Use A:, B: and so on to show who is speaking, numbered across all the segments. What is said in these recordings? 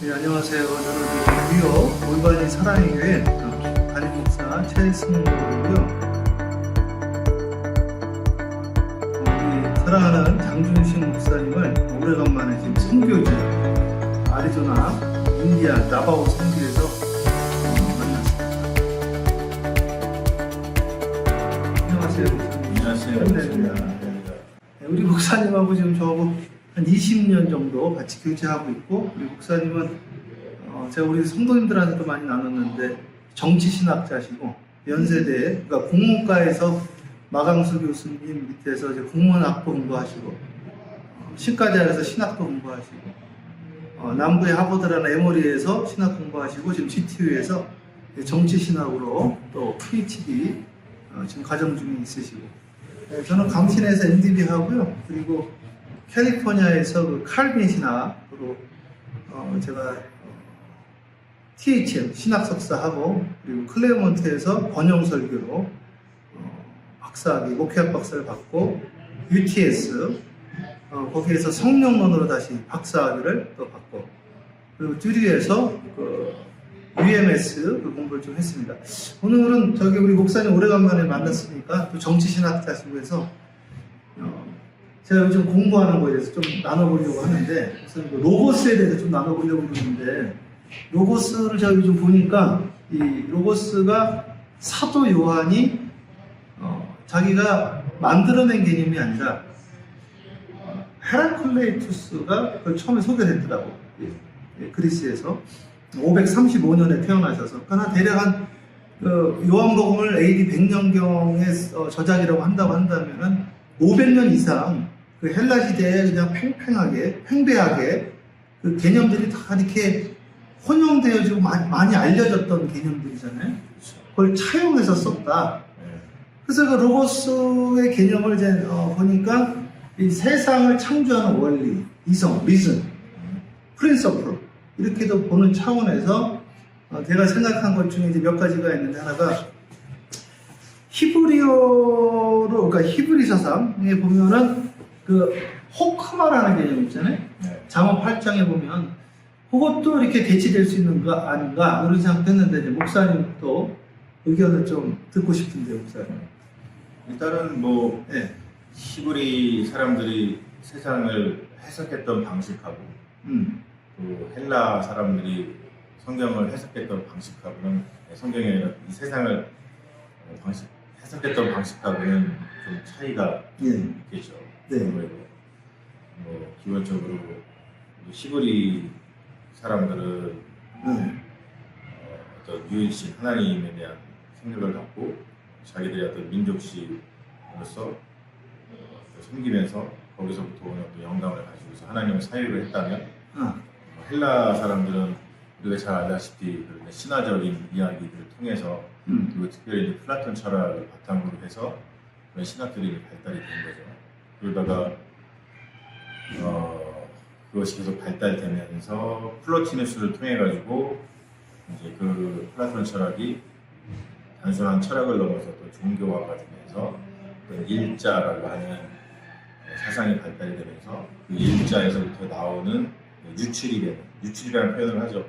A: 네, 안녕하세요. 저는 뉴욕 올바니 사랑의 교회 담임 목사 최승호고요. 우리 사랑하는 장준신 목사님을 오래간만에 지금 선교지 아리조나 인디아 나바오 선교에서 만났습니다. 안녕하세요, 목사님.
B: 안녕하세요.
A: 네, 우리 목사님하고 지금 저하고 한 20년 정도 같이 교제하고 있고, 우리 목사님은 제가 우리 성도님들한테도 많이 나눴는데 정치신학자시고 연세대, 그러니까 국문과에서 마강수 교수님 밑에서 이제 국문학도 공부하시고 신과대학에서 신학도 공부하시고 남부의 하버드라는 에머리에서 신학 공부하시고 지금 GTU에서 정치신학으로 또 PhD 지금 과정 중에 있으시고, 저는 강신에서 MDB 하고요. 그리고 캘리포니아에서 그 칼빈 신학으로 제가 THM 신학 석사하고, 그리고 클레어몬트에서 번영 설교로 박사학위 목회학 박사를 받고, UTS 거기에서 성령론으로 다시 박사학위를 또 받고, 그리고 듀리에서 그 UMS 그 공부를 좀 했습니다. 오늘은 저기 우리 목사님 오래간만에 만났으니까 또 정치신학자시고 해서 제가 요즘 공부하는 거에 대해서 좀 나눠보려고 하는데, 우선 로고스에 대해서 좀 나눠보려고 그러는데, 로고스를 제가 요즘 보니까 이 로고스가 사도 요한이 자기가 만들어낸 개념이 아니라 헤라클레이투스가 그걸 처음에 소개됐더라고. 그리스에서 535년에 태어나셔서, 그러니까 대략 한 요한복음을 AD 100년경의 저작이라고 한다고 한다면은 500년 이상 그 헬라 시대에 그냥 팽배하게 그 개념들이 다 이렇게 혼용되어지고 많이 알려졌던 개념들이잖아요. 그걸 차용해서 썼다. 그래서 그 로고스의 개념을 이제 보니까 이 세상을 창조하는 원리, 이성, 리즌, 프린서플 이렇게도 보는 차원에서 제가 생각한 것 중에 이제 몇 가지가 있는데, 하나가 히브리어로, 그러니까 히브리 사상에 보면은 그 호크마라는 개념 있잖아요. 잠언 8장에 보면 그것도 이렇게 대치될 수 있는 거 아닌가 그런 생각했는데, 이제 목사님 또 의견을 좀 듣고 싶은데요, 목사님.
B: 일단은 히브리 사람들이 세상을 해석했던 방식하고 또 헬라 사람들이 성경을 해석했던 방식하고는, 성경이 아니라 이 세상을 해석했던 방식하고는 좀 차이가 있겠죠.
A: 네.
B: 기본적으로 히브리 사람들은 어떤 유일신 하나님에 대한 생각을 갖고 자기들의 어떤 민족시로서 섬기면서 거기서부터 오는 또 영감을 가지고서 하나님을 사유를 했다면, 헬라 사람들은 우리가 잘 알다시피 신화적인 이야기들을 통해서 그리고 특별히 플라톤 철학을 바탕으로 해서 그런 신학들이 발달이 된 거죠. 그러다가 그것이 계속 발달되면서 플로티누스를 통해 가지고 이제 그 플라톤 철학이 단순한 철학을 넘어서 또 종교화가 되면서 일자라고 하는 사상이 발달이 되면서 그 일자에서부터 나오는 유출이라는 표현을 하죠.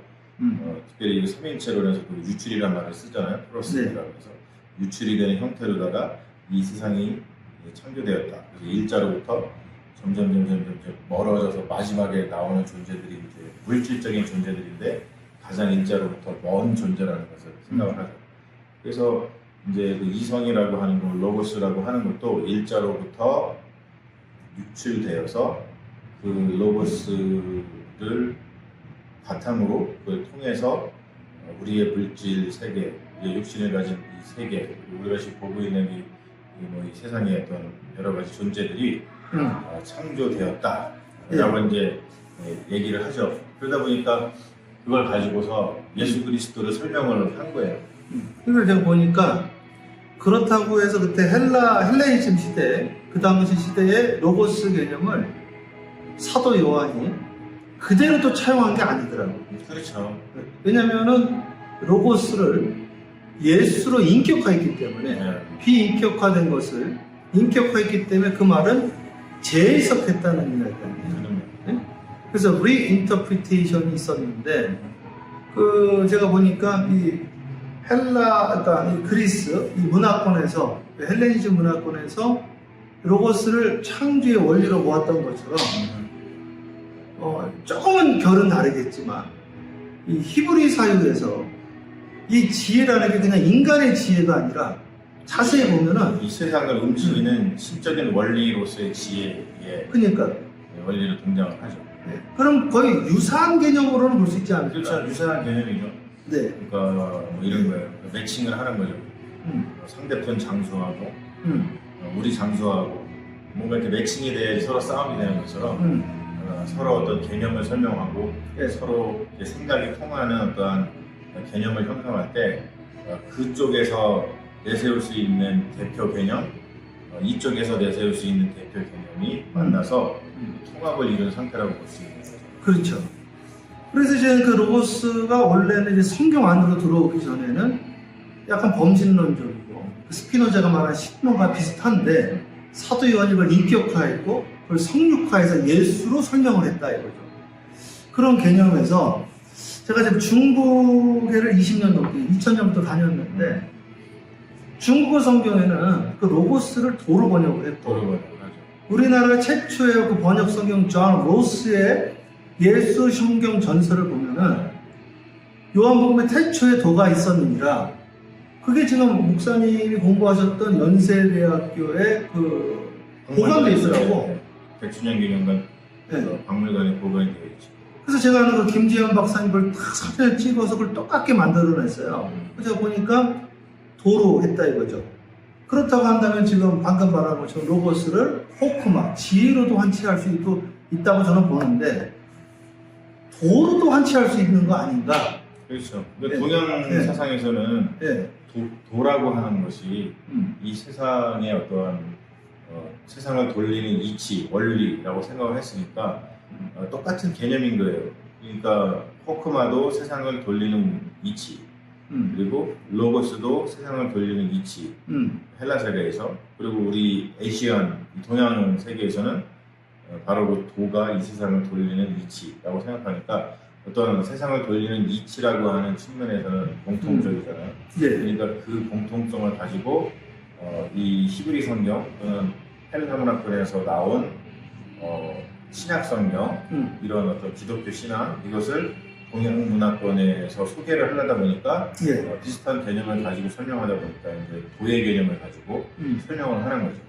B: 특별히 이 삼인체론에서 그 유출이라는 말을 쓰잖아요. 프로스라고 해서 유출이 되는 형태로다가 이 세상이 창조되었다. 그래서 일자로부터 점점 멀어져서 마지막에 나오는 존재들이 이제 물질적인 존재들인데 가장 일자로부터 먼 존재라는 것을 생각을 하죠. 그래서 이제 그 이성이라고 하는 것, 로고스라고 하는 것도 일자로부터 유출되어서 그 로고스를 바탕으로 그걸 통해서 우리의 물질 세계, 우리의 육신을 가진 이 세계, 우리가 지금 보고 있는 이 세상의 어떤 여러 가지 존재들이 창조되었다라고 이제 얘기를 하죠. 그러다 보니까 그걸 가지고서 예수 그리스도를 설명을 한 거예요.
A: 이걸 제가 보니까 그렇다고 해서 그때 헬레니즘 시대, 그 당시 시대의 로고스 개념을 사도 요한이 그대로 또 차용한 게 아니더라고요.
B: 그렇죠.
A: 왜냐면은 로고스를 예수로 인격화했기 때문에 비인격화된 것을 인격화했기 때문에 그 말은 재해석했다는 이야기예요. 그래서 리인터프리테이션이 있었는데 그 제가 보니까 이 그러니까 이 그리스 이 문화권에서 헬레니즘 문화권에서 로고스를 창조의 원리로 모았던 것처럼 조금은 결은 다르겠지만 이 히브리 사유에서 이 지혜라는 게 그냥 인간의 지혜가 아니라 자세히 보면은
B: 이 세상을 움직이는 신적인 원리로서의 지혜의
A: 그러니까
B: 원리로 등장을 하죠.
A: 그럼 거의 유사한 개념으로는 볼 수 있지 않을까?
B: 그렇죠. 유사한 개념이죠.
A: 네.
B: 그러니까 뭐 이런 거예요. 매칭을 하는 거죠. 상대편 장수하고 우리 장수하고 뭔가 이렇게 매칭이 돼야지 서로 싸움이 되는 것처럼 서로 어떤 개념을 설명하고
A: 네.
B: 서로 이렇게 생각이 통하는 어떠한 개념을 형성할 때 그쪽에서 내세울 수 있는 대표 개념, 이쪽에서 내세울 수 있는 대표 개념이 만나서 통합을 이룬 상태라고 볼 수 있는 거죠.
A: 그렇죠. 그래서 이제 그 로고스가 원래는 이제 성경 안으로 들어오기 전에는 약간 범신론적이고 그 스피노자가 말한 신론과 비슷한데 사도 요한이 그걸 인격화했고 그걸 성육화해서 예수로 설명을 했다 이거죠. 그런 개념에서 제가 지금 중국에를 20년 넘게 2000년부터 다녔는데 중국어 성경에는 그 로고스를 도로 번역을 했고
B: 도로 번역을 하죠.
A: 우리나라 최초의 그 번역 성경 존 로스의 예수 성경 전설을 보면은 요한복음에 태초에 도가 있었느니라. 그게 지금 목사님이 공부하셨던 연세대학교의 그 보관돼 있더라고.
B: 100주년 기념관
A: 네.
B: 박물관에 보관이 되어 있죠.
A: 그래서 제가 아는 그 김지현 박사님 걸 딱 사진을 찍어서 그걸 똑같게 만들어냈어요. 그래서 보니까 도로 했다 이거죠. 그렇다고 한다면 지금 방금 말한 것처럼 로고스를 호크마, 지혜로도 환치할 수 있다고 저는 보는데 도로도 환치할 수 있는 거 아닌가?
B: 그렇죠.
A: 네.
B: 동양
A: 네.
B: 사상에서는
A: 네.
B: 도라고 하는 것이 이 세상의 어떠한 세상을 돌리는 이치, 원리라고 생각을 했으니까 똑같은 개념인 거예요. 그러니까 호크마도 세상을 돌리는 이치, 그리고 로고스도 세상을 돌리는 이치, 헬라 세계에서, 그리고 우리 아시안, 동양 세계에서는 바로 그 도가 이 세상을 돌리는 이치라고 생각하니까 어떤 세상을 돌리는 이치라고 하는 측면에서는 공통적이잖아요.
A: 예.
B: 그러니까 그 공통성을 가지고 이 히브리 성경 또는 헬라 문화권에서 나온 신약 성경 이런 어떤 기독교 신앙 이것을 동양 문화권에서 소개를 하려다 보니까
A: 예.
B: 비슷한 개념을 가지고 설명하다 보니까 이제 도의 개념을 가지고 설명을 하는 거죠.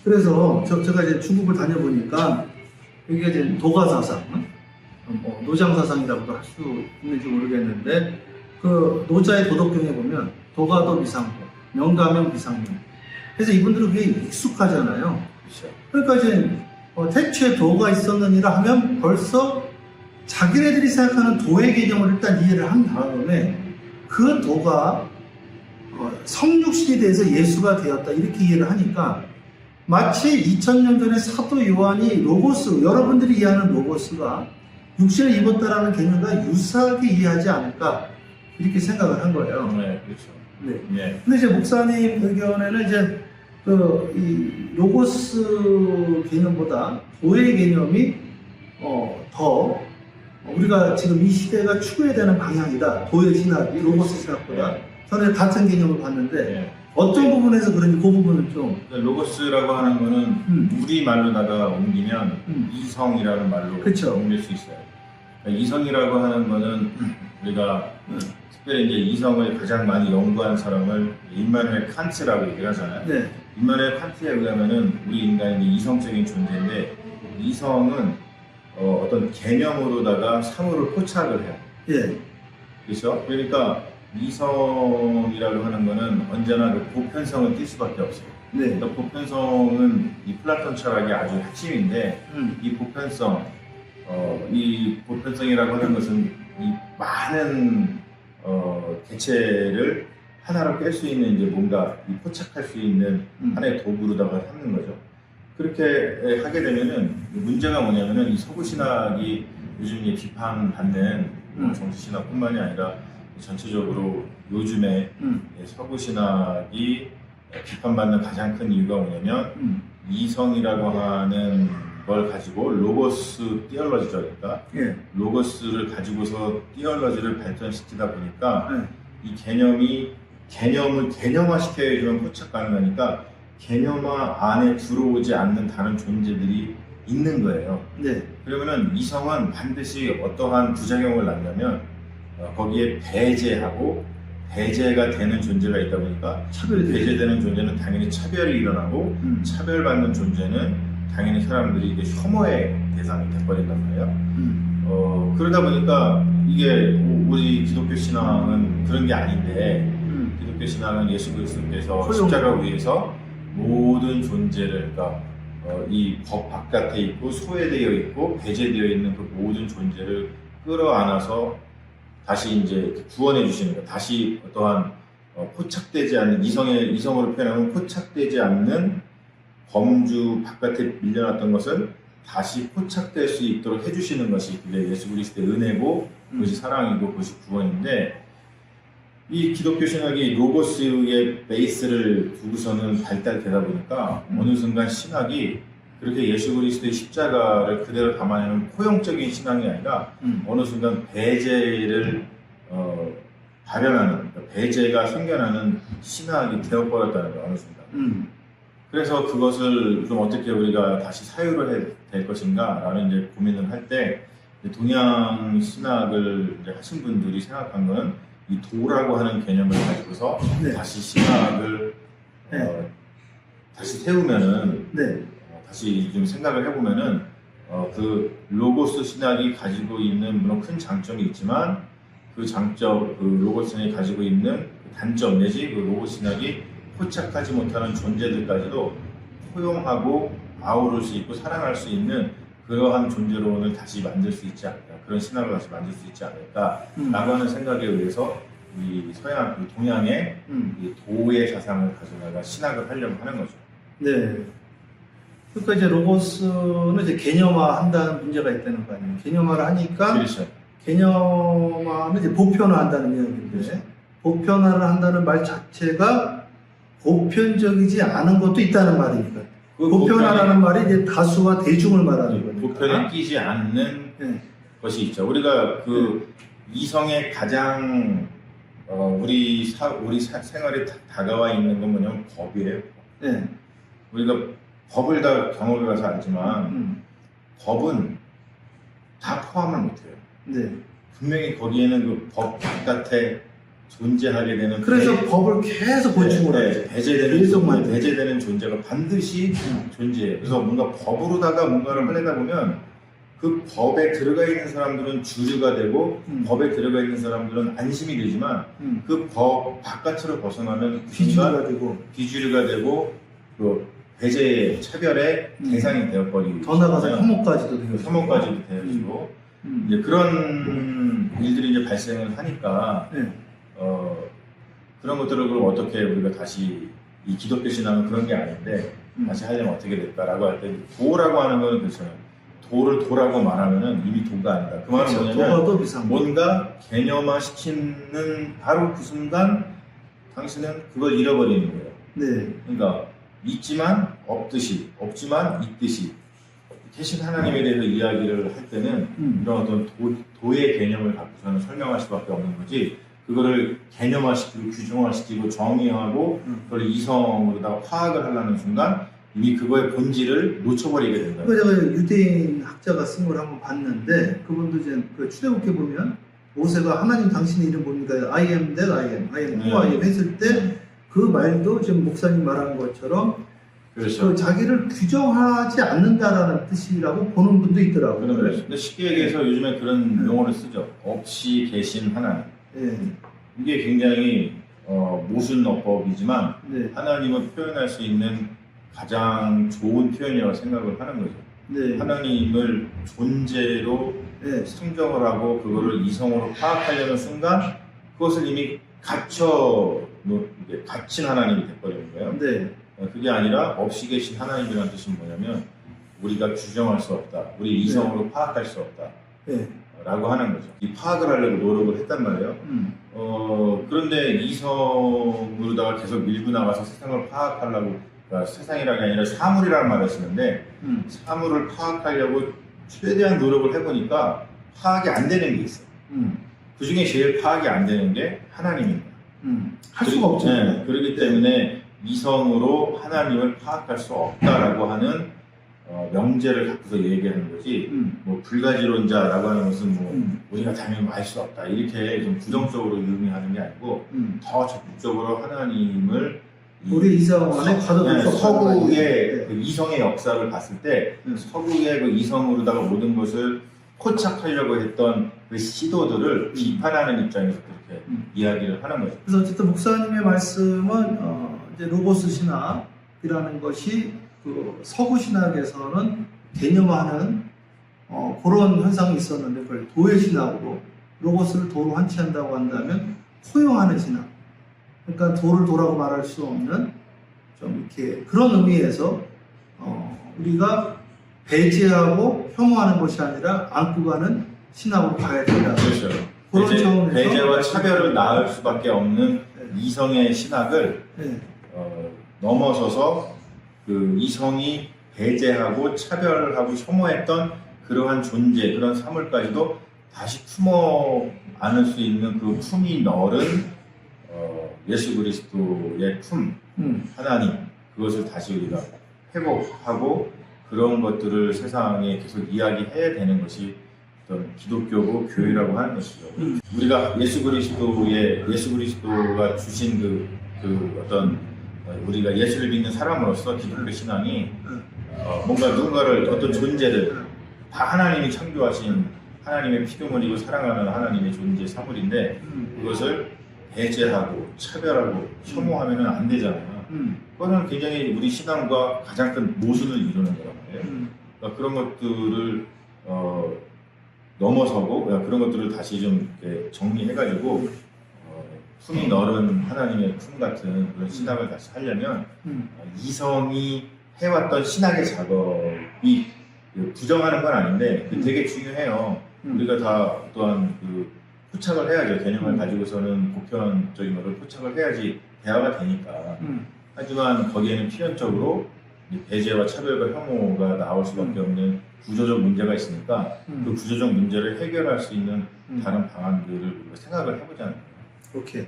A: 그래서 제가 이제 중국을 다녀보니까 이게 이제 도가 사상, 노장 사상이라고도 할 수 있는지 모르겠는데 그 노자의 도덕경에 보면 도가도 미상고, 명가명 비상명. 그래서 이분들은 그게 익숙하잖아요.
B: 그렇죠.
A: 그러니까 이제 태초에 도가 있었느니라 하면 벌써 자기네들이 생각하는 도의 개념을 일단 이해를 한 다음에 그 도가 성육신이 돼서 예수가 되었다 이렇게 이해를 하니까 마치 2000년 전에 사도 요한이 로고스, 여러분들이 이해하는 로고스가 육신을 입었다라는 개념과 유사하게 이해하지 않을까 이렇게 생각을 한 거예요.
B: 네, 그렇죠.
A: 네.
B: 네.
A: 근데 이제 목사님 의견에는 이제 이 로고스 개념보다 도의 개념이 더 우리가 지금 이 시대가 추구해야 되는 방향이다. 도의 신학이 로고스 신학보다. 저는 같은 개념을 봤는데
B: 네.
A: 어떤 부분에서 그런지 그 부분은 좀
B: 로고스라고 하는 거는 우리 말로다가 옮기면 이성이라는 말로
A: 그쵸.
B: 옮길 수 있어요. 그러니까 이성이라고 하는 거는 우리가 특별히 이제 이성을 가장 많이 연구한 사람을 임마누엘 칸트라고 얘기를 하잖아요.
A: 네.
B: 임마누엘 칸트에 의하면은 우리 인간이 이성적인 존재인데 이성은 어떤 개념으로다가 사물을 포착을 해요.
A: 예.
B: 그렇죠? 그러니까 이성이라고 하는 거는 언제나 그 보편성을 띌 수밖에 없어요.
A: 네.
B: 그러니까 보편성은 이 플라톤 철학의 아주 핵심인데 이 보편성, 이 보편성이라고 하는 것은 이 많은 개체를 하나로 깰 수 있는 이제 뭔가 이 포착할 수 있는 하나의 도구로다가 삼는 거죠. 그렇게 하게 되면은 문제가 뭐냐면은 이 서구 신학이 요즘 이제 비판받는 정치 신학뿐만이 아니라 전체적으로 요즘에 서구 신학이 비판받는 가장 큰 이유가 뭐냐면 이성이라고 하는 걸 가지고 로고스 띠얼러지죠. 그러니까
A: 예.
B: 로고스를 가지고서 띠얼러지를 발전시키다 보니까
A: 예.
B: 이 개념을 개념화시켜야지만 포착 가능하니까 개념화 안에 들어오지 않는 다른 존재들이 있는 거예요.
A: 네.
B: 그러면은 이성은 반드시 어떠한 부작용을 낳냐면 거기에 배제가 되는 존재가 있다 보니까
A: 차별이 되죠.
B: 배제되는 존재는 당연히 차별이 일어나고 차별받는 존재는 당연히 사람들이 이게 혐오의 대상이 돼버린단 말이에요. 그러다 보니까 이게 우리 기독교 신앙은 그런 게 아닌데 기독교 신앙은 예수 그리스도께서 십자가 위에서 모든 존재를 그러니까 이 법 바깥에 있고 소외되어 있고 배제되어 있는 그 모든 존재를 끌어안아서 다시 이제 구원해 주시는 거. 다시 어떠한 포착되지 않는 이성으로 표현하면 포착되지 않는 범주 바깥에 밀려났던 것을 다시 포착될 수 있도록 해주시는 것이 그게 예수 그리스도의 은혜고 그것이 사랑이고 그것이 구원인데 이 기독교 신학이 로고스의 베이스를 두고서는 발달되다 보니까 어느 순간 신학이 그렇게 예수 그리스도의 십자가를 그대로 담아내는 포용적인 신앙이 아니라 어느 순간 배제를 발현하는 그러니까 배제가 생겨나는 신학이 되어버렸다는 거예요. 어느 순간. 그래서 그것을 좀 어떻게 우리가 다시 사유를 해야 될 것인가 라는 이제 고민을 할 때 동양 신학을 이제 하신 분들이 생각한 거는 이 도라고 하는 개념을 가지고서
A: 네.
B: 다시 신학을 다시 세우면은
A: 네.
B: 다시 좀 생각을 해보면은 그 로고스 신학이 가지고 있는 물론 큰 장점이 있지만 그 장점, 그 로고스 신학이 가지고 있는 단점 내지 그 로고스 신학이 포착하지 못하는 존재들까지도 포용하고 아우를 수 있고 사랑할 수 있는 그러한 존재로 오늘 다시 만들 수 있지 않을까, 그런 신학을 다시 만들 수 있지 않을까라고 하는 생각에 의해서 이 서양, 이 동양의 이 도의 사상을 가져다가 신학을 하려고 하는 거죠.
A: 네. 그러니까 이제 로고스는 이제 개념화한다는 문제가 있다는 거 아니에요. 개념화를 하니까
B: 그렇죠.
A: 개념화는 이제 보편화한다는 이야기인데
B: 그렇죠.
A: 보편화를 한다는 말 자체가 보편적이지 않은 것도 있다는 말이니까.
B: 그
A: 보편화라는 말이 이제 다수와 대중을 말하는 거니까.
B: 보편에 끼지 않는
A: 네.
B: 것이 있죠. 우리가 그 이성의 가장 우리 생활에 다가와 있는 건 뭐냐면 법이에요.
A: 네.
B: 우리가 법을 다 경험해 가서 알지만 법은 다 포함을 못해요.
A: 네.
B: 분명히 거기에는 그 법 바깥에 존재하게 되는
A: 그래서 법을 계속 보충을 하죠.
B: 배제되는 존재가 반드시 존재해요. 그래서 뭔가 법으로다가 뭔가를 하려다 보면 그 법에 들어가 있는 사람들은 주류가 되고 법에 들어가 있는 사람들은 안심이 되지만 그 법 바깥으로 벗어나면 비주류가 되고 그 배제의 차별의 대상이 되어버리고
A: 더 나가서 혐오까지도
B: 되어지고 이제 그런 일들이 이제 발생을 하니까 그런 것들을 그럼 어떻게 우리가 다시 이 기독교 신앙은 그런 게 아닌데 다시 하려면 어떻게 될까라고 할 때 도라고 하는 건 그렇잖아요. 도를 도라고 말하면은 이미 도가 아니다. 그 말은 뭐냐면 뭔가 개념화 시키는 바로 그 순간 당신은 그걸 잃어버리는 거예요.
A: 네.
B: 그러니까 있지만 없듯이, 없지만 있듯이 계신 하나님에 대해서 이야기를 할 때는 이런 어떤 도의 개념을 갖고서는 설명할 수밖에 없는 거지. 그거를 개념화시키고 규정화시키고 정의하고 그걸 이성으로다가 화학을 하려는 순간 이미 그거의 본질을 놓쳐버리게 된다.
A: 제가 유대인 학자가 쓴 걸 한번 봤는데 그분도 이제 그 출애굽해 보면 모세가 하나님 당신의 이름 뭡니까? I am that I am who I am 했을 때 그 말도 지금 목사님 말한 것처럼
B: 그렇죠.
A: 그 자기를 규정하지 않는다라는 뜻이라고 보는 분도 있더라고요.
B: 근데 쉽게 얘기해서 요즘에 그런 용어를 쓰죠. 없이 계신 하나님.
A: 네.
B: 이게 굉장히 모순어법이지만
A: 네.
B: 하나님을 표현할 수 있는 가장 좋은 표현이라고 생각을 하는 거죠.
A: 네.
B: 하나님을 존재로 상정을 하고 그거를 이성으로 파악하려는 순간 그것을 이미 갇힌 하나님이 돼버리는 거예요.
A: 네.
B: 그게 아니라 없이 계신 하나님이라는 뜻은 뭐냐면 우리가 규정할 수 없다. 우리 이성으로 파악할 수 없다.
A: 네.
B: 라고 하는 거죠. 이 파악을 하려고 노력을 했단 말이에요. 그런데 이성으로다가 계속 밀고 나가서 세상을 파악하려고, 그러니까 세상이라는 게 아니라 사물이라는 말을 쓰는데 사물을 파악하려고 최대한 노력을 해보니까 파악이 안 되는 게 있어요. 그 중에 제일 파악이 안 되는 게 하나님입니다.
A: 할 수가 없죠.
B: 네, 그렇기 때문에 이성으로 하나님을 파악할 수 없다라고 하는 명제를 갖고서 얘기하는 거지, 뭐 불가지론자라고 하는 것은 뭐 우리가 당연히 알 수 없다 이렇게 좀 부정적으로 의미하는 게 아니고 더 적극적으로 하나님을
A: 우리 이성 안에 가둬둘 수 없다.
B: 서구의 그 이성의 역사를 봤을 때 서구의 그 이성으로다가 모든 것을 포착하려고 했던 그 시도들을 비판하는 입장에서 그렇게 이야기를 하는 거죠.
A: 그래서 어쨌든 목사님의 말씀은 이제 로고스 신학이라는 것이 그 서구 신학에서는 개념화하는 그런 현상이 있었는데, 그걸 도의 신학으로 로고스를 도로 한치한다고 한다면 포용하는 신학. 그러니까 도를 도라고 말할 수 없는 좀 이렇게 그런 의미에서 우리가 배제하고 혐오하는 것이 아니라 안고 가는 신학으로 가야 된다.
B: 그렇죠.
A: 그런 차원에서
B: 배제와 차별을 낳을 수밖에 없는
A: 네.
B: 이성의 신학을
A: 네.
B: 넘어서서 그 이성이 배제하고 차별하고 혐오했던 그러한 존재, 그런 사물까지도 다시 품어 안을 수 있는 그 품이 넓은 예수 그리스도의 품, 하나님, 그것을 다시 우리가 회복하고 그런 것들을 세상에 계속 이야기해야 되는 것이 어떤 기독교고 교회라고 하는 것이죠. 우리가 예수 그리스도가 주신 그 어떤 우리가 예수를 믿는 사람으로서 기독교 신앙이 뭔가 누군가를 어떤 존재를 다 하나님이 창조하신 하나님의 피조물이고 사랑하는 하나님의 존재 사물인데 그것을 배제하고 차별하고 혐오하면 안 되잖아요. 그거는 굉장히 우리 신앙과 가장 큰 모순을 이루는 거란 말이에요. 그러니까 그런 것들을 넘어서고 그런 것들을 다시 좀 이렇게 정리해가지고 품이 넓은 하나님의 품 같은 그런 신학을 다시 하려면 이성이 해왔던 신학의 작업이 부정하는 건 아닌데 되게 중요해요. 우리가 다 또한 그 포착을 해야죠. 개념을 가지고서는 보편적인 것을 포착을 해야지 대화가 되니까. 하지만 거기에는 필연적으로 배제와 차별과 혐오가 나올 수밖에 없는 구조적 문제가 있으니까 그 구조적 문제를 해결할 수 있는 다른 방안들을 우리가 생각을 해보자는 거예요.
A: 오케이.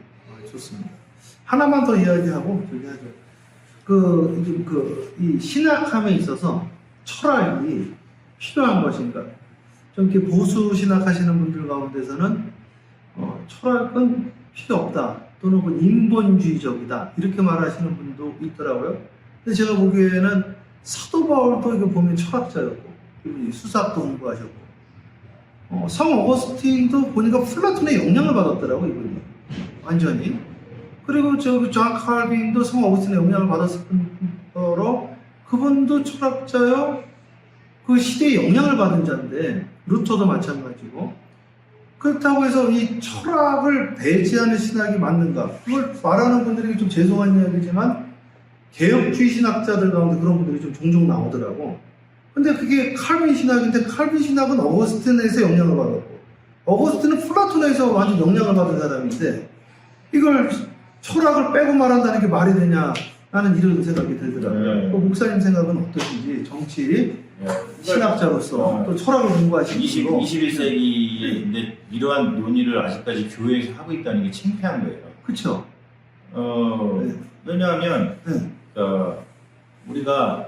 A: 좋습니다. 하나만 더 이야기하고 저기 하죠. 이 신학함에 있어서 철학이 필요한 것인가? 좀 이렇게 보수 신학하시는 분들 가운데서는 철학은 필요 없다 또는 그 인본주의적이다 이렇게 말하시는 분도 있더라고요. 근데 제가 보기에는 사도 바울도 이거 보면 철학자였고 수사학도 공부하셨고 성 어거스틴도 보니까 플라톤의 영향을 받았더라고 이분이 완전히. 그리고 존 칼빈도 성 어거스틴의 영향을 받았을 뿐더러 그분도 철학자요. 그 시대에 영향을 받은 자인데 루터도 마찬가지고. 그렇다고 해서 이 철학을 배제하는 신학이 맞는가? 그걸 말하는 분들에게 좀 죄송한 이야기지만 개혁주의 신학자들 가운데 그런 분들이 좀 종종 나오더라고. 근데 그게 칼빈 신학인데 칼빈 신학은 어거스틴에서 영향을 받았고 어거스틴은 플라톤에서 완전 영향을 받은 사람인데 이걸 철학을 빼고 말한다는 게 말이 되냐? 나는 이런 생각이 들더라고요. 목사님 생각은 어떠신지 정치 신학자로서 또 철학을 공부하시고
B: 21세기에 이러한 논의를 아직까지 교회에서 하고 있다는 게 창피한 거예요.
A: 그렇죠.
B: 왜냐하면 우리가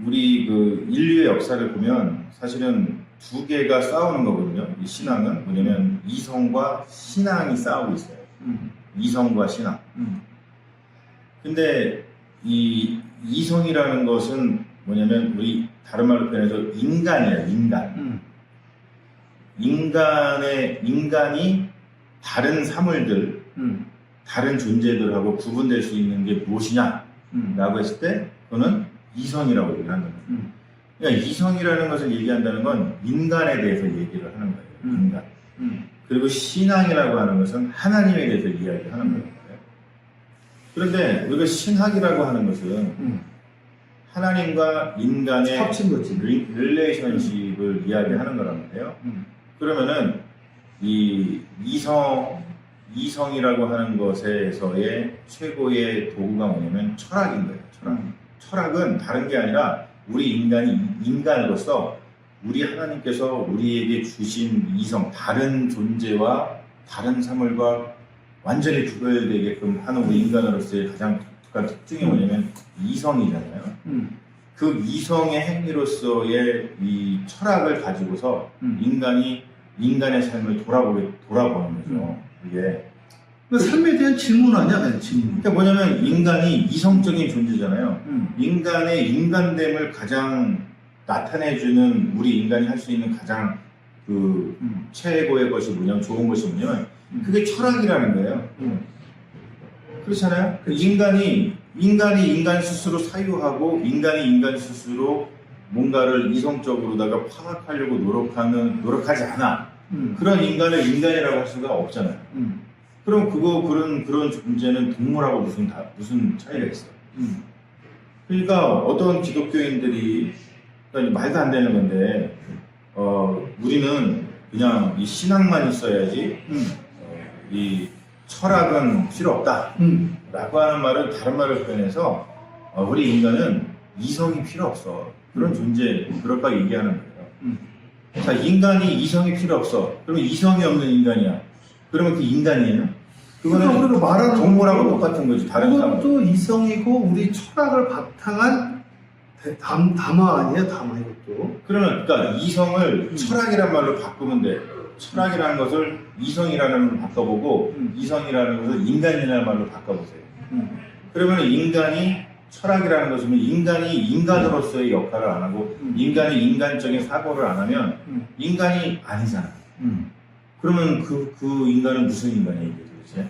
B: 우리 그 인류의 역사를 보면 사실은 두 개가 싸우는 거거든요. 이 신앙은 뭐냐면 이성과 신앙이 싸우고 있어요. 이성과 신앙. 근데 이 이성이라는 것은 뭐냐면 우리 다른 말로 표현해서 인간이에요. 인간이 다른 사물들, 다른 존재들하고 구분될 수 있는 게 무엇이냐라고 했을 때 그거는 이성이라고 얘기를 하는 거예요. 그러니까 이성이라는 것을 얘기한다는 건 인간에 대해서 얘기를 하는 거예요. 인간. 그리고 신앙이라고 하는 것은 하나님에 대해서 이야기를 하는 거예요. 그런데 우리가 신학이라고 하는 것은 하나님과 인간의
A: 합친 거지.
B: 릴레이션십을 이야기하는 거란 말이에요. 그러면은 이 이성이라고 하는 것에서의 최고의 도구가 뭐냐면 철학인 거예요. 철학은 다른 게 아니라 우리 인간이 인간으로서 우리 하나님께서 우리에게 주신 이성, 다른 존재와 다른 사물과 완전히 구별되게끔 하는 우리 인간으로서의 가장 독특한 특징이 뭐냐면 이성이잖아요. 그 이성의 행위로서의 이 철학을 가지고서 인간이 인간의 삶을 돌아보는 거죠. 이게
A: 그 삶에 대한 질문 아니야, 그냥 질문.
B: 그러니까 뭐냐면 인간이 이성적인 존재잖아요. 인간의 인간됨을 가장 나타내주는 우리 인간이 할 수 있는 가장 그 최고의 것이 뭐냐면 좋은 것이 뭐냐면 그게 철학이라는 거예요. 그렇잖아요. 인간이 인간 스스로 사유하고 인간이 인간 스스로 뭔가를 이성적으로다가 파악하려고 노력하지 않아. 그런 인간을 인간이라고 할 수가 없잖아요. 그럼 그런 존재는 동물하고 무슨 차이가 있어요? 그러니까 어떤 기독교인들이 그러니까 말도 안 되는 건데 우리는 그냥 이 신앙만 있어야지 이 철학은 필요 없다 라고 하는 말은 다른 말을 표현해서 우리 인간은 이성이 필요 없어. 그런 존재, 그럴까 얘기하는 거예요. 자, 인간이 이성이 필요 없어. 그러면 이성이 없는 인간이야. 그러면 그 인간이에요? 그거는
A: 말하는
B: 동물하고 똑같은 거지. 다른 사람.
A: 그것도 이성이고 우리 철학을 바탕한 담화 아니에요? 담화 이것도.
B: 그러니까 이성을 철학이란 말로 바꾸면 돼. 철학이라는 것을 이성이라는 말로 바꿔보고 이성이라는 것을 인간이라는 말로 바꿔보세요. 그러면 인간이 철학이라는 것이면 인간이 인간으로서의 역할을 안 하고 인간이 인간적인 사고를 안 하면 인간이 아니잖아. 그러면 그 인간은 무슨 인간이에요, 도대체?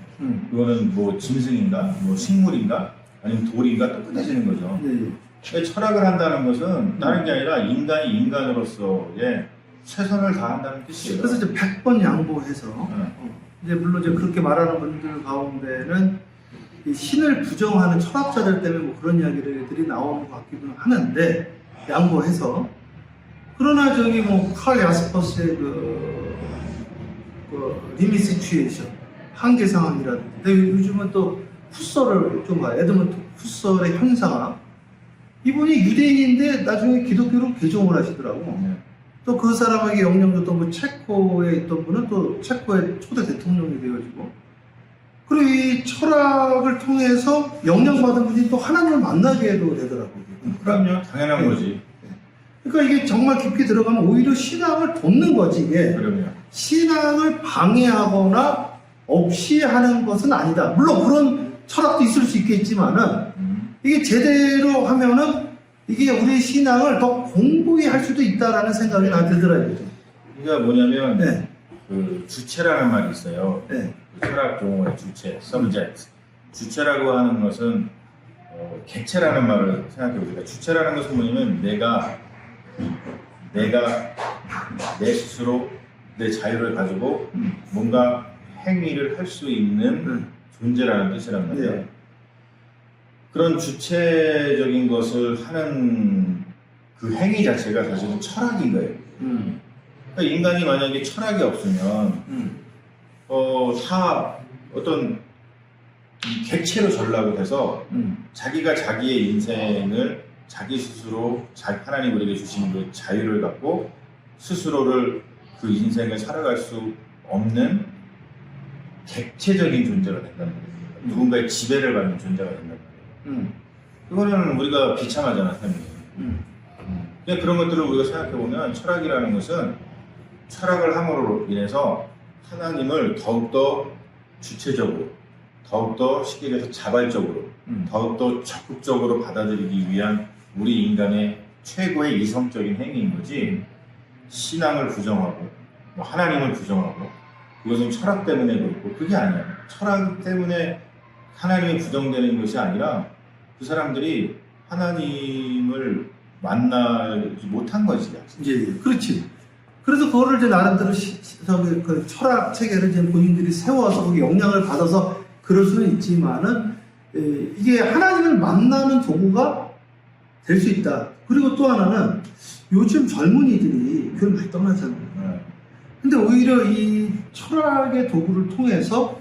B: 그거는 뭐 짐승인가, 뭐 식물인가, 아니면 돌인가 똑같아지는 거죠. 철학을 한다는 것은 다른 게 아니라 인간이 인간으로서의 최선을 다한다는 뜻이에요.
A: 그래서 이제 100번 양보해서 이제 물론 이제 그렇게 말하는 분들 가운데는 이 신을 부정하는 철학자들 때문에 뭐 그런 이야기들이 나오는 것 같기도 하는데 양보해서 그러나 저기 뭐 칼 야스퍼스의 그 리밋 시츄에이션 한계 상황이라든지 근데 요즘은 또 후설을 좀 봐요. 에드먼트 후설의 현상화 이분이 유대인인데 나중에 기독교로 개종을 하시더라고. 또 그 사람에게 영향 줬던 그 체코에 있던 분은 또 체코의 초대 대통령이 되어지고 그리고 이 철학을 통해서 영향받은 분이 또 하나님을 만나게도 되더라고요.
B: 그럼요. 당연한 거지.
A: 그러니까 이게 정말 깊게 들어가면 오히려 신앙을 돕는 거지 이게.
B: 그럼요.
A: 신앙을 방해하거나 없이 하는 것은 아니다. 물론 그런 철학도 있을 수 있겠지만은 이게 제대로 하면은 이게 우리의 신앙을 더 공고히 할 수도 있다라는 생각이 나 들더라고요.
B: 그러니까 뭐냐면 그 주체라는 말이 있어요.
A: 네.
B: 그 철학 용어의 주체, subject. 주체라고 하는 것은 객체라는 말을 생각해 보세요. 주체라는 것은 뭐냐면 내가 내 스스로 내 자유를 가지고 뭔가 행위를 할 수 있는 존재라는 뜻이란 말이에요.
A: 네.
B: 그런 주체적인 것을 하는 그 행위 자체가 사실은 철학인 거예요. 그러니까 인간이 만약에 철학이 없으면 다 어떤 객체로 전락을 해서 자기가 자기의 인생을 자기 스스로 하나님 우리에게 주신 그 자유를 갖고 스스로를 그 인생을 살아갈 수 없는 객체적인 존재가 된단 말이에요. 누군가의 지배를 받는 존재가 된단 말이에요. 그거는 우리가 비참하잖아, 삶이. 그냥 그런 것들을 우리가 생각해보면 철학이라는 것은 철학을 함으로 인해서 하나님을 더욱더 주체적으로, 더욱더 쉽게 얘기해서 자발적으로, 더욱더 적극적으로 받아들이기 위한 우리 인간의 최고의 이성적인 행위인 거지, 신앙을 부정하고, 뭐 하나님을 부정하고, 그것은 철학 때문에 그렇고, 그게 아니야. 철학 때문에 하나님이 부정되는 것이 아니라 그 사람들이 하나님을 만나지 못한 거지.
A: 예, 그렇지. 그래서 그거를 이제 나름대로 그 철학 체계를 이제 본인들이 세워서 거기 영향을 받아서 그럴 수는 있지만은 이게 하나님을 만나는 도구가 될 수 있다. 그리고 또 하나는 요즘 젊은이들이 교회 많이 떠나잖아요. 근데 오히려 이 철학의 도구를 통해서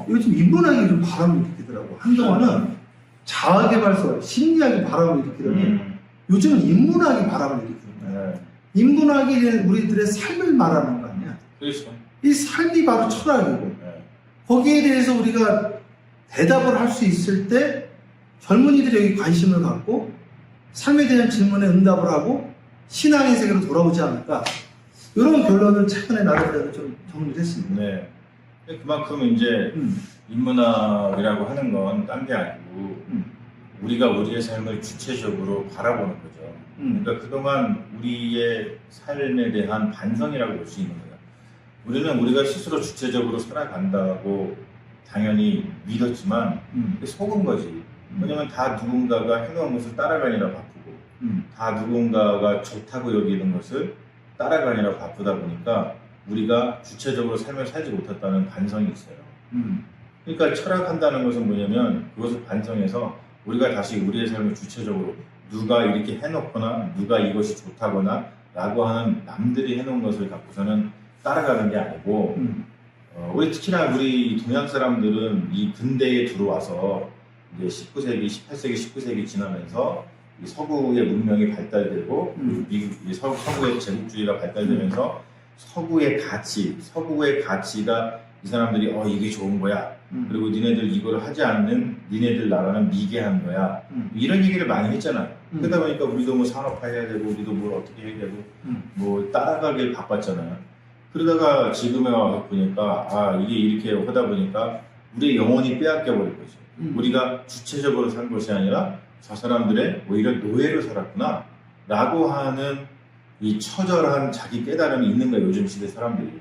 A: 요즘 인문학이 좀 바람을 일으키더라고. 한동안은 자아개발서, 심리학이 바람을 일으키더니 요즘은 인문학이 바람을 일으키는 거야.
B: 네.
A: 인문학이 우리들의 삶을 말하는 거 아니야.
B: 그렇죠.
A: 이 삶이 바로 철학이고
B: 네.
A: 거기에 대해서 우리가 대답을 할 수 있을 때 젊은이들이 여기 관심을 갖고 삶에 대한 질문에 응답을 하고 신앙의 세계로 돌아오지 않을까 이런 결론을 최근에 나름대로 좀 정리를 했습니다.
B: 네. 그만큼 이제 인문학이라고 하는 건 딴 게 아니고 우리가 우리의 삶을 주체적으로 바라보는 거죠. 그러니까 그동안 우리의 삶에 대한 반성이라고 볼 수 있는 거예요. 우리는 우리가 스스로 주체적으로 살아간다고 당연히 믿었지만 속은 거지. 왜냐면 다 누군가가 해놓은 것을 따라가느라 바쁘고 다 누군가가 좋다고 여기는 것을 따라가느라 바쁘다 보니까 우리가 주체적으로 삶을 살지 못했다는 반성이 있어요. 그러니까 철학한다는 것은 뭐냐면 그것을 반성해서 우리가 다시 우리의 삶을 주체적으로 누가 이렇게 해놓거나 누가 이것이 좋다거나 라고 하는 남들이 해놓은 것을 갖고서는 따라가는 게 아니고 우리 특히나 우리 동양 사람들은 이 근대에 들어와서 이제 19세기, 18세기, 19세기 지나면서 이 서구의 문명이 발달되고 미국 서구의 제국주의가 발달되면서 서구의 가치가 이 사람들이 이게 좋은 거야. 그리고 니네들 이걸 하지 않는 니네들 나라는 미개한 거야. 이런 얘기를 많이 했잖아요. 그러다 보니까 우리도 뭐 산업화해야 되고 우리도 뭘 어떻게 해야 되고 뭐 따라가길 바빴잖아요. 그러다가 지금에 와서 보니까 이게 이렇게 하다 보니까 우리의 영혼이 빼앗겨 버릴 거죠. 우리가 주체적으로 산 것이 아니라 저 사람들의 오히려 노예로 살았구나 라고 하는 이 처절한 자기 깨달음이 있는 거예요. 요즘 시대 사람들이.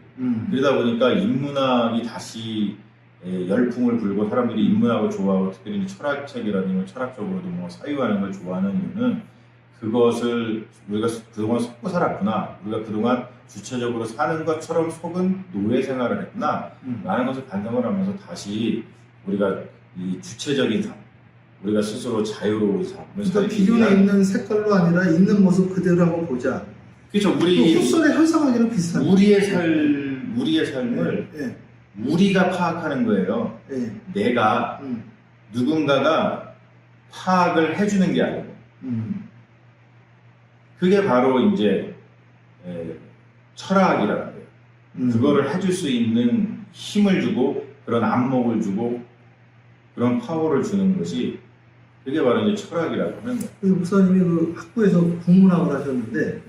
B: 그러다 보니까 인문학이 다시 열풍을 불고 사람들이 인문학을 좋아하고 특별히 철학책이라든가 철학적으로도 뭐 사유하는 걸 좋아하는 이유는 그것을 우리가 그동안 속고 살았구나. 우리가 그동안 주체적으로 사는 것처럼 속은 노예 생활을 했구나. 라는 것을 반성을 하면서 다시 우리가 이 주체적인 삶, 우리가 스스로 자유로운 삶을
A: 그러니까 기존에 있는 색깔로 아니라 있는 모습 그대로 한번 보자.
B: 그렇죠. 우리
A: 헛소리 형상하기는 비슷한
B: 우리의 삶을
A: 네.
B: 우리가 파악하는 거예요.
A: 네.
B: 내가 누군가가 파악을 해주는 게 아니고 그게 바로 이제 철학이라는 거예요. 그거를 해줄 수 있는 힘을 주고 그런 안목을 주고 그런 파워를 주는 것이 그게 바로 이제 철학이라고 하는 거예요.
A: 그래서 목사님이 그 학부에서 국문학을 하셨는데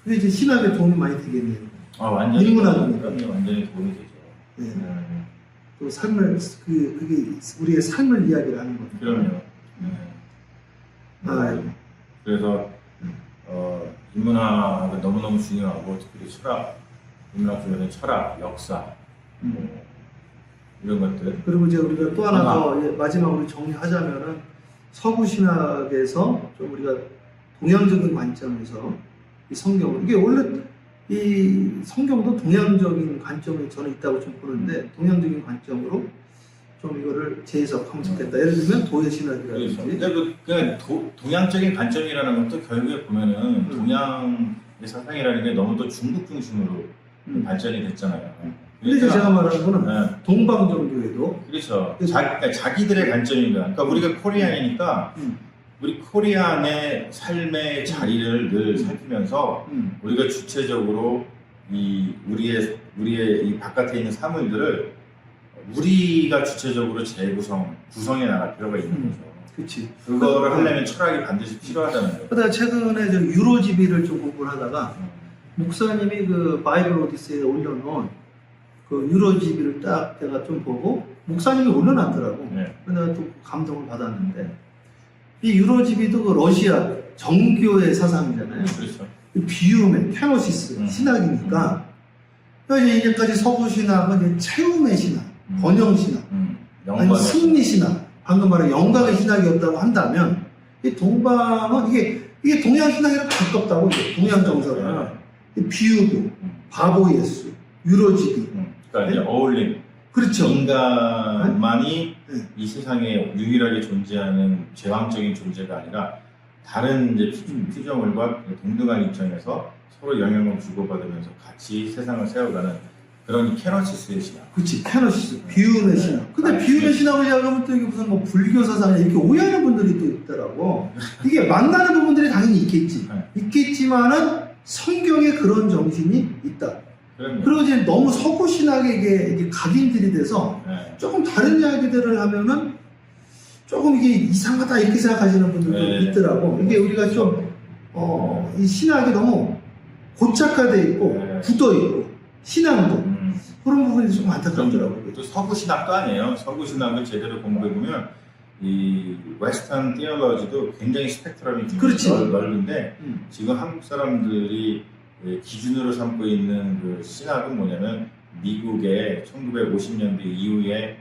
A: 그게 이제 신학에 도움이 많이 되겠네요.
B: 완전히
A: 인문학이니까
B: 완전히 도움이 되죠.
A: 네. 또 삶을 그게 우리의 삶을 이야기를 하는 거죠.
B: 그럼요. 그래서 인문학은 너무너무 중요하고 특히 철학, 인문학 중에는 철학, 역사 이런 것들.
A: 그리고 이제 우리가 또 하나 더 마지막으로 정리하자면은 서구 신학에서 좀 우리가 동양적인 관점에서 이 성경을 이게 원래 이 성경도 동양적인 관점이 저는 있다고 좀 보는데 동양적인 관점으로 좀 이거를 재해석하면 좋겠다. 예를 들면 도예 신학이라든지.
B: 그러니까 동양적인 관점이라는 것도 결국에 보면은 동양의 사상이라는 게 너무 또 중국 중심으로 발전이 됐잖아요.
A: 그래서 제가 말하는 거는 동방 종교에도
B: 그렇죠. 그러니까 자기들의 관점인 거야. 그러니까 우리가 코리안이니까 우리 코리안의 삶의 자리를 늘 살피면서 우리가 주체적으로 우리의 이 바깥에 있는 사물들을 우리가 주체적으로 구성해 나갈 필요가 있는 거죠.
A: 그렇지.
B: 그거를 하려면 철학이 반드시 필요하다는 거예요.
A: 그러다 최근에 저 유로지비를 좀 공부를 하다가 목사님이 그 바이블 오디세이에 올려놓은 그 유로지비를 딱 제가 좀 보고 목사님이 올려놨더라고.
B: 네.
A: 내가 또 감동을 받았는데 이 유로지비도 그 러시아 정교의 사상이잖아요.
B: 그렇죠.
A: 비움의 테노시스 신학이니까 그러니까 이제까지 서구 신학은 체험의 신학, 번영 신학, 아니 승리 신학, 방금 말한 영광의 신학이었다고 한다면 이 동방은 이게 동양 신학이랑 가깝다고 동양 정서가 비유도, 바보 예수, 유로지비.
B: 그러니까 이제 어울림.
A: 그렇죠.
B: 인간만이 이 세상에 유일하게 존재하는 제왕적인 존재가 아니라 다른 이제 피조물과 동등한 입장에서 서로 영향을 주고받으면서 같이 세상을 세워가는 그런 캐너시스의 신학.
A: 그치, 캐너시스, 비운의 신학. 근데
B: 네.
A: 비운의 신학을 이야기하면 또 이게 무슨 뭐 불교 사상이야 이렇게 오해하는 분들이 또 있더라고. 이게 만나는 부분들이 당연히 있겠지.
B: 네.
A: 있겠지만은 성경에 그런 정신이 있다. 그리고 이제 너무 서구 신학에 이게 각인들이 돼서
B: 네.
A: 조금 다른 이야기들을 하면은 조금 이게 이상하다 이렇게 생각하시는 분들도
B: 네.
A: 있더라고. 이게 우리가 좀, 이 신학이 너무 고착화되어 있고,
B: 네.
A: 굳어 있고, 신앙도. 그런 부분이 좀 안타깝더라고요.
B: 또 서구 신학도 아니에요. 서구 신학을 제대로 공부해보면 이 웨스턴 티올로지도 굉장히 스펙트럼이
A: 그렇지.
B: 넓은데 지금 한국 사람들이 기준으로 삼고 있는 그 신학은 뭐냐면 미국의 1950년대 이후에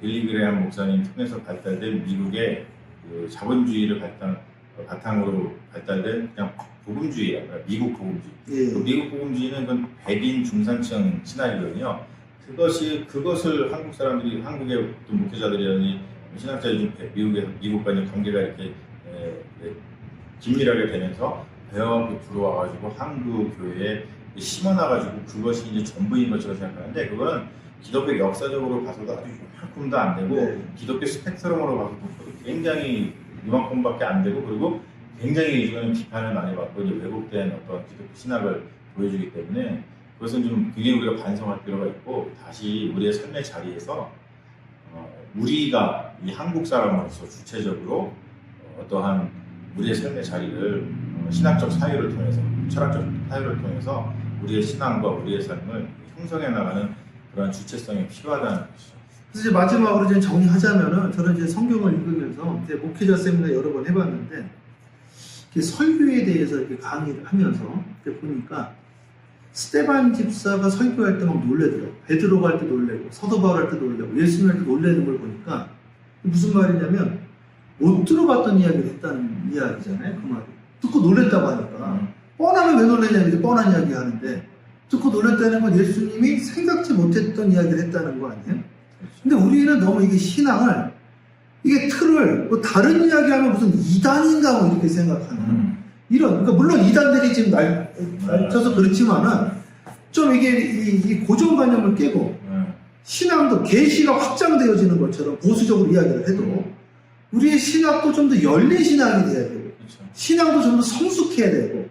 B: 빌리그레함 목사님 통해서 발달된 미국의 그 자본주의를 바탕으로 발달된 그냥 복음주의예요. 미국 복음주의.
A: 예.
B: 그 미국 복음주의는 그건 백인 중산층 신학이거든요. 그것을 한국 사람들이, 한국의 어떤 목회자들이라든지 신학자들이 미국과 이제 관계가 이렇게 긴밀하게 되면서 배워하고 들어와가지고 한국 교회에 심어놔가지고 그것이 이제 전부인 것처럼 생각하는데 그건 기독교 역사적으로 봐서도 아주 이만큼도 안 되고
A: 네.
B: 기독교 스펙트럼으로 봐서도 굉장히 이만큼밖에 안 되고 그리고 굉장히 이거는 비판을 많이 받고 이제 왜곡된 어떤 기독교 신학을 보여주기 때문에 그것은 좀 굉장히 우리가 반성할 필요가 있고 다시 우리의 삶의 자리에서 우리가 이 한국 사람으로서 주체적으로 어떠한 우리의 삶의 자리를 신학적 사유를 통해서 철학적 사유를 통해서 우리의 신앙과 우리의 삶을 형성해 나가는 그런 주체성이 필요하다는 것이죠.
A: 그래서 이제 마지막으로 이제 정리하자면은 저는 이제 성경을 읽으면서 이제 목회자 세미나 여러 번 해봤는데 이렇게 설교에 대해서 이렇게 강의를 하면서 이렇게 보니까 스테반 집사가 설교할 때 막 놀래더라고요. 베드로가 할 때 놀래고 사도 바울 할 때 놀래고 예수님 할 때 놀래는 걸 보니까 무슨 말이냐면 못 들어봤던 이야기를 했다는 이야기잖아요. 그 말이. 듣고 놀랬다고 하니까 뻔하면 왜 놀랬냐 이렇게 뻔한 이야기 하는데 듣고 놀랬다는 건 예수님이 생각지 못했던 이야기를 했다는 거 아니에요? 근데 우리는 너무 이게 신앙을 이게 틀을 뭐 다른 이야기하면 무슨 이단인가 뭐 이렇게 생각하는 이런, 그러니까 물론 이단들이 지금 날쳐서 그렇지만은 좀 이게 이 고정관념을 깨고 신앙도 계시가 확장되어지는 것처럼 보수적으로 이야기를 해도 우리의 신학도 좀 더 열린 신앙이 돼야 되고
B: 그렇죠.
A: 신앙도 좀 더 성숙해야 되고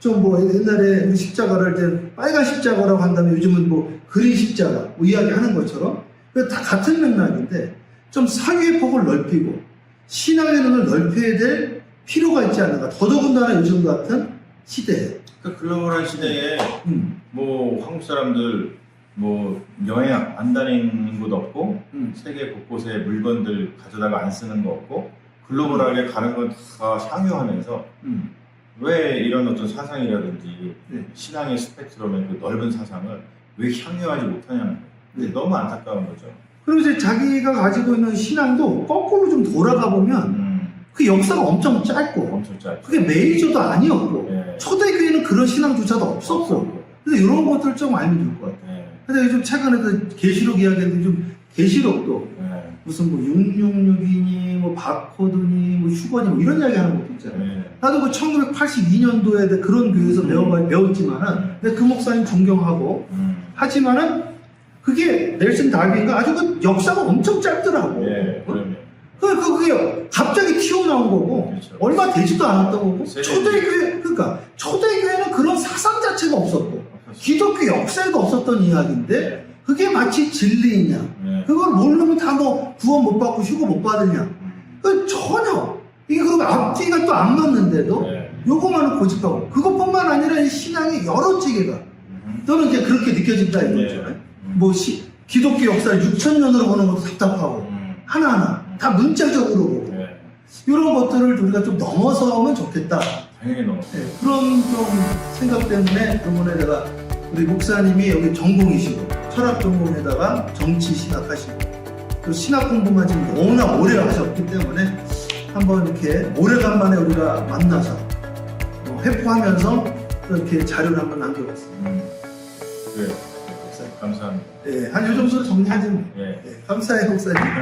A: 좀 뭐 옛날에 십자가를 이제 빨간 십자가라고 한다면 요즘은 뭐 그린 십자가 뭐 이야기하는 것처럼 다 같은 맥락인데 좀 사유의 폭을 넓히고 신앙의 눈을 넓혀야 될 필요가 있지 않는가. 더더군다나 요즘 같은 시대에.
B: 그 글로벌한 시대에 뭐 한국 사람들 뭐 여행 안 다니는 곳 없고 세계 곳곳에 물건들 가져다가 안 쓰는 거 없고 글로벌하게 가는 건 다 향유하면서 왜 이런 어떤 사상이라든지 신앙의 스펙트럼의 그 넓은 사상을 왜 향유하지 못하냐는 거예요. 너무 안타까운 거죠.
A: 그리고 이제 자기가 가지고 있는 신앙도 거꾸로 좀 돌아가 보면 그 역사가 엄청 짧고
B: 엄청 짧죠.
A: 그게 메이저도 아니었고
B: 네.
A: 초대교회는 그런 신앙조차도 없었고 그래서 이런 것들을 좀 알면 좋을 것 같아요. 근데 요즘 최근에도 계시록 이야기하는데 좀 계시록도 무슨 뭐 666이니 뭐 바코드니 뭐 휴거니 뭐 이런 이야기 하는 것도 있잖아요. 나도 그 1982년도에 그런 교회에서 배웠지만은 근데 그 목사님 존경하고 하지만은 그게 넬슨 다빈가 아주 그 역사가 엄청 짧더라고. 그게 갑자기 튀어나온 거고
B: 그렇죠.
A: 얼마 되지도 않았던 거고 초대교회 그러니까 초대교회는 그런 사상 자체가 없었고 기독교 역사에도 없었던 이야기인데 그게 마치 진리이냐 그걸 모르면 다 뭐 구원 못 받고 휴거 못 받으냐 그 전혀 이게 그 앞뒤가 또 안 맞는데도 요거만은 고집하고 그것뿐만 아니라 이 신앙의 여러 찌개가 또는 이제 그렇게 느껴진다 이거죠. 뭐 기독교 역사를 6,000년으로 보는 것도 답답하고 하나하나 다 문자적으로 보고 이런 것들을 우리가 좀 넘어서면 좋겠다.
B: 당연히 넘어서.
A: 그런 좀 생각 때문에 이번에 내가 우리 목사님이 여기 전공이시고 철학 전공에다가 정치 신학 하시고 또 신학 공부만 지금 너무나 오래 하셨기 때문에 한번 이렇게 오래간만에 우리가 만나서 회포하면서 이렇게 자료를 한번 남겨봤습니다.
B: 네, 감사합니다.
A: 한 요 정도로 정리하지 뭐. 감사해요 목사님.